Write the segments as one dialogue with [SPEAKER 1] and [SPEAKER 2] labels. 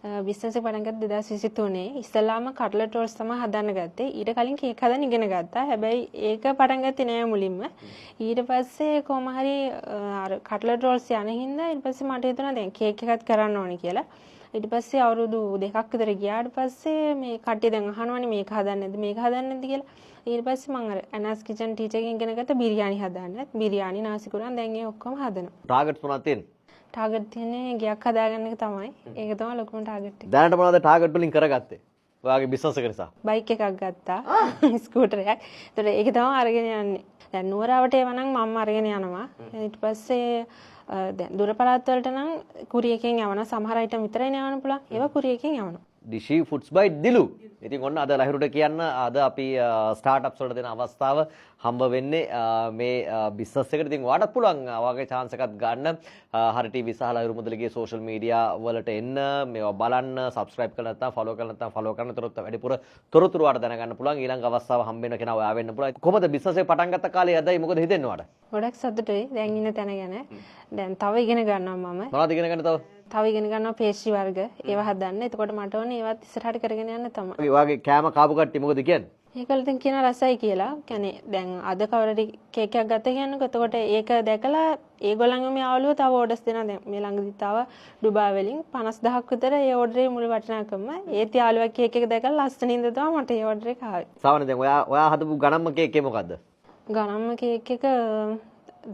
[SPEAKER 1] Business එක පටන් ගත්තේ 2023 ඉස්සෙල්ලාම කට්ලට් රෝල්ස් තමයි හදන්න ගත්තේ. ඊට කලින් කේක් හදන්න ඉගෙන ගත්තා. හැබැයි ඒක පටන් ගත්තේ නෑ මුලින්ම. ඊට පස්සේ කොහොම හරි අර කට්ලට් රෝල්ස් යන හින්දා ඊට පස්සේ මට හිතුණා දැන් කේක් එකක් කරන්න ඕනේ කියලා. ඊට පස්සේ අවුරුදු 2ක් විතර ගියාට පස්සේ මේ කට්ටිය දැන් අහනවනේ මේක හදන්නේ නැද්ද මේක හදන්නේ නැද්ද කියලා. ඊට පස්සේ මම අර ඇනාස් කිචන් ටීචර් එකෙන් ඉගෙන ගත්ත බිරියානි හදන්න. බිරියානි නාසිකුරන් දැන් ඒ ඔක්කොම හදනවා.
[SPEAKER 2] ටාගට්ස් මොනවද තියෙන්නේ?
[SPEAKER 1] ටාගට් තියෙන්නේ ගයක් හදාගන්න එක තමයි. ඒක තමයි ලොකුම ටාගට් එක.
[SPEAKER 2] දැනට මොනවද ටාගට් වලින් කරගත්තේ? ඔයාගේ බිස්නස් එක නිසා.
[SPEAKER 1] බයික් එකක් ගත්තා. ස්කූටර් එකක්. ඒතර ඒක තමයි අරගෙන යන්නේ. දැන් නුවරවට ඒව නම් මම අරගෙන යනවා. ඊට පස්සේ දැන් දුර පළාත් වලට නම් කුරියකින් යවනවා. සමහර අයිටම් විතරයි යවන්න පුළුවන්. ඒවා කුරියකින් යවනවා.
[SPEAKER 2] ඩිෂි ෆුඩ්ස් බයි දිලු. ඉතින් ඔන්න අද ලහිරුට කියන්න අද අපි ස්ටාර්ට්අප්ස් වලට දෙන අවස්ථාව හම්බ වෙන්නේ මේ බිස්නස් එකට. ඉතින් ඔයාලට පුළුවන් ඔයාගේ chance එකක් ගන්න. හරි TV සහ ලහිරු මුදලිගේ social media වලට එන්න, මේවා බලන්න, subscribe කරලා නැත්නම් follow කරලා නැත්නම් follow කරන්න තොරතුරු වැඩිපුර තොරතුරු ඔයාලට දැනගන්න පුළුවන්. ඊළඟ අවස්ථාව හම්බ වෙන කෙනා ඔයා වෙන්න පුළුවන්. කොහොමද බිස්නස් එක පටන් ගත්ත කාලේ අදයි මොකද හිතෙන්නේ ඔයාලට?
[SPEAKER 1] ගොඩක් සතුටුයි දැන් ඉන්න තැන ගැන. දැන් තව ඉගෙන ගන්නවා මම.
[SPEAKER 2] මොනවද ඉගෙන ගන්න තව?
[SPEAKER 1] තව ඉගෙන ගන්නවා පේස්ට්‍රි වර්ග. ඒවා හදන්න. එතකොට මට ඕනේ ඒවත් ඉස්සරහට කරගෙන යන්න තමයි.
[SPEAKER 2] ඔයාගේ කෑම කාපු කට්ටිය මොකද කියන්නේ?
[SPEAKER 1] ඒකවල දැන් කියන රසයි කියලා. කියන්නේ දැන් අද කවුරුරි කේක් එකක් ගත්ත කියන්නකො. එතකොට ඒක දැකලා ඒගොල්ලන්ගේම යාළුවෝ තව ඕඩර්ස් දෙනවා. දැන් මේ ළඟදිත් ආව ඩුබායි වලින් 50000ක් විතර ඒ ඕඩරේ මුළු වටිනාකම. ඒත් යාළුවා කේක් එක දැකලා ලස්සනින්ද තමයි මට ඒ ඕඩර් එක ආවේ.
[SPEAKER 2] සාමාන්‍යයෙන් දැන් ඔයා හදපු ගණන්ම කේක් එක මොකද්ද?
[SPEAKER 1] ගණන්ම කේක් එක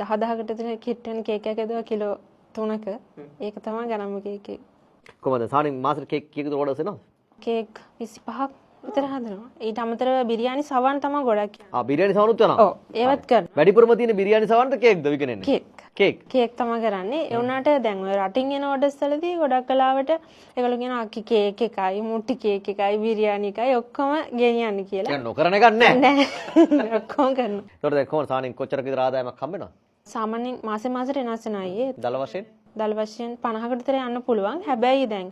[SPEAKER 1] 10000කට විතර කිට් වෙන කේක් එකක් හදුවා කිලෝ 3ක. ඒක තමයි ගණන්ම කේක් එක.
[SPEAKER 2] කොහමද සාමාන්‍යයෙන් මාසෙට කේක් කීයකට ඕඩර්ස් එනවද?
[SPEAKER 1] කේක් 25ක් විතර හදනවා. ඊට අමතරව බිරියානි සවන් තමයි ගොඩක්.
[SPEAKER 2] බිරියානි සවනුත් යනවා.
[SPEAKER 1] ඔව් ඒවත් කරනවා.
[SPEAKER 2] වැඩිපුරම තියෙන බිරියානි සවන්ද කේක්ද විකිනෙන්නේ? කේක්
[SPEAKER 1] තමයි කරන්නේ. ඒ වුණාට දැන් ඔය රටින් එන ඕඩර්ස් වලදී ගොඩක් කලාවට ඒගොල්ලෝ කියනවා අක්කි කේක් එකයි, මුට්ටි කේක් එකයි, බිරියානි එකයි ඔක්කොම ගෙනියන්න කියලා.
[SPEAKER 2] දැන් නොකරන එකක් නැහැ.
[SPEAKER 1] නෑ. ඔක්කොම කරනවා.
[SPEAKER 2] ඒතකොට දැන් කොහොමද සාමාන්‍යයෙන් කොච්චරක විතර ආදායමක් හම්බ වෙනවද?
[SPEAKER 1] සාමාන්‍යයෙන් මාසෙට වෙනස් වෙනවා අයියේ.
[SPEAKER 2] දල වශයෙන්?
[SPEAKER 1] දල වශයෙන් 50කට විතර යන්න පුළුවන්. හැබැයි දැන්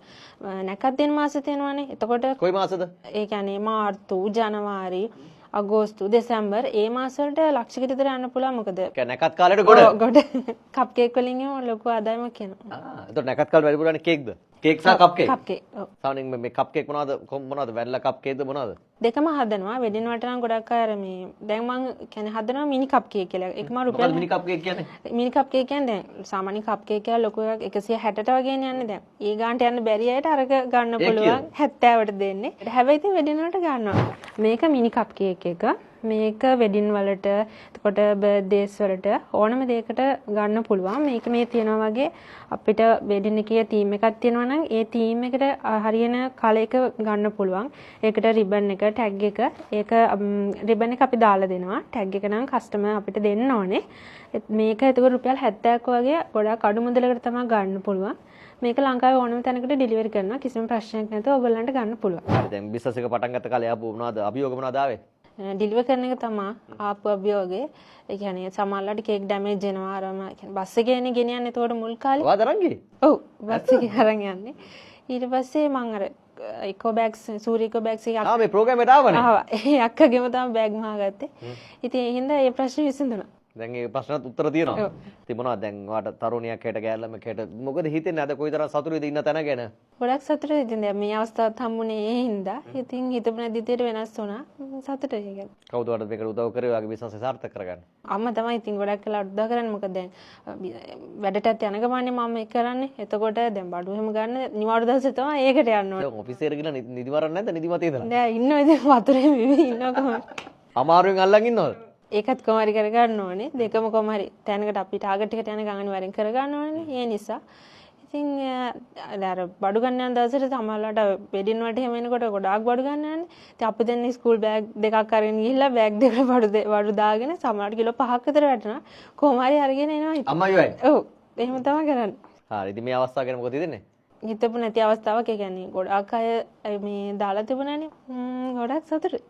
[SPEAKER 1] නැකත් දෙන මාසෙ තියෙනවානේ. එතකොට
[SPEAKER 2] කොයි මාසෙද?
[SPEAKER 1] ඒ කියන්නේ මාර්තු, ජනවාරි, අගෝස්තු, දෙසැම්බර් ඒ මාස වලට ලක්ෂයකට විතර යන්න පුළුවන්. මොකද
[SPEAKER 2] නැකත් කාලේට ගොඩ
[SPEAKER 1] කප් කේක් වලින් එහෙම ලොකු ආදායමක් එනවා.
[SPEAKER 2] එතකොට නැකත් කාලේ වැඩිපුර යන්නේ කේක්ද? කේක් සහ කප් කේක්.
[SPEAKER 1] කප් කේක්. ඔව්.
[SPEAKER 2] සාමාන්‍යයෙන් මේ කප් කේක් මොනවද? වැනිලා කප් කේක්ද මොනවද?
[SPEAKER 1] දෙකම හදනවා. වෙඩින් වලට නම් ගොඩක් අය මේ දැන් මම කියන්නේ හදනවා මිනි කප් කේක් කියලා. ඒකම රුපියල්
[SPEAKER 2] මොකක්ද මිනි කප් කේක් කියන්නේ?
[SPEAKER 1] මිනි කප් කේක් කියන්නේ දැන් සාමාන්‍ය කප් කේක් කියලා ලොකු එකක් 160ට වගේ යන්නේ දැන්. ඒ ගානට යන්න බැරි අයට අරක ගන්න පුළුවන් 70ට දෙන්නේ. හැබැයි ඉතින් වෙඩින් වලට ගන්නවා. මේක මිනි කප් කේක් එක. මේක වෙඩින් වලට එතකොට බර්ත්ඩේස් වලට ඕනම දෙයකට ගන්න පුළුවන්. මේක මේ තියනවා වගේ අපිට වෙඩින් එකේ තීම් එකක් තියෙනවා නම් ඒ තීම් එකට හරියන කලයක ගන්න පුළුවන්. ඒකට රිබන් එක, ටැග් එක. ඒක රිබන් එක අපි දාලා දෙනවා. ටැග් එක නම් කස්ටමර් අපිට දෙන්න ඕනේ. මේක එතකොට රුපියල් 70ක් වගේ ගොඩක් අඩු මුදලකට තමයි ගන්න පුළුවන්. මේක ලංකාවේ ඕනම තැනකට ඩෙලිවරි කරනවා. කිසිම ප්‍රශ්නයක් නැතුව ඔයගොල්ලන්ට ගන්න පුළුවන්.
[SPEAKER 2] හරි දැන් බිස්නස් එක පටන් ගත්ත කාලේ ආපු මොනවද අභියෝග මොනවද ආවේ?
[SPEAKER 1] ඩිලිවර් කරන එක තමයි ආපු අභියෝගේ. ඒ කියන්නේ සමහරවිට කේක් ඩැමේජ් වෙනවා අරම කියන්නේ බස් එකේනේ ගෙනියන්නේ එතකොට මුල් කාලේ.
[SPEAKER 2] ඔයාද අරන් ගියේ?
[SPEAKER 1] ඔව් බස් එකේ අරන් යන්නේ. ඊට පස්සේ මම අර ඉකෝ බෑග්ස් සූරි ඉකෝ බෑග්ස් එක
[SPEAKER 2] මේ ප්‍රෝග්‍රෑම් එකට ආවනේ.
[SPEAKER 1] ආවා. ඒ අක්කගෙම තමයි බෑග් මහාගත්තේ. ඉතින් ඒ හින්දා ඒ ප්‍රශ්නේ විසඳුණා.
[SPEAKER 2] දැන් ඒ ප්‍රශ්නත් උත්තර තියෙනවා. ඉතින් මොනවද දැන් ඔයාට තරුණියක් හැට ගෑල්ලම හැට මොකද හිතෙන්නේ අද කොයිතරම් සතුටුද ඉන්න තැන ගැන?
[SPEAKER 1] ගොඩක් සතුටුයි. ඉතින් දැන් මේ අවස්ථාවත් හම්බුනේ ඒ හින්දා. ඉතින් හිතපු නැති විදියට වෙනස් වුණා. සතුටුයි ඒක.
[SPEAKER 2] කවුද ඔයාලට මේකට උදව් කරේ ඔයාගේ බිස්නස් එක සාර්ථක කරගන්න?
[SPEAKER 1] අම්මා තමයි ඉතින් ගොඩක් කළා උදව් කරන්නේ. මොකද දැන් වැඩටත් යන ගමන්නේ මම ඒක කරන්නේ. එතකොට දැන් බඩු එහෙම ගන්න නිවාඩු දවසේ තමයි ඒකට යන්න ඕනේ.
[SPEAKER 2] දැන් ඔෆිස් එකට ගිහලා නිදි මරන්නේ නැද්ද? නිදිමතේ ඉඳලා.
[SPEAKER 1] නෑ ඉන්නවා ඉතින් වතුරේ විවි ඉන්නවා කොහොමද?
[SPEAKER 2] අමාරුවෙන් අල්ලන් ඉන්නවද?
[SPEAKER 1] ඒකත් කොහොම හරි කරගන්න ඕනේ. දෙකම කොහොම හරි තැනකට අපි ටාගට් එකට යන ගමන් වරින් කරගන්න ඕනේ. ඒ නිසා ඉතින් අර බඩු ගන්න යන දවසට සමහරවිට වෙඩින් වලට එහෙම එනකොට ගොඩාක් බඩු ගන්න යන්නේ. ඉතින් අපි දැන් ස්කූල් බෑග් දෙකක් අරගෙන ගිහිල්ලා බෑග් දෙක බඩු දාගෙන සමහරවිට කිලෝ 5ක් විතර වැටෙනවා. කොහොම හරි අරගෙන එනවා ඉතින්.
[SPEAKER 2] අම්මයි වයි.
[SPEAKER 1] ඔව්. එහෙම තමයි කරන්නේ.
[SPEAKER 2] හරි ඉතින් මේ අවස්ථාව ගැන මොකද හිතන්නේ?
[SPEAKER 1] හිතපු නැති අවස්ථාවක් ඒ කියන්නේ ගොඩාක් අය මේ දාලා තිබුණානේ. ගොඩාක් සතුටුයි.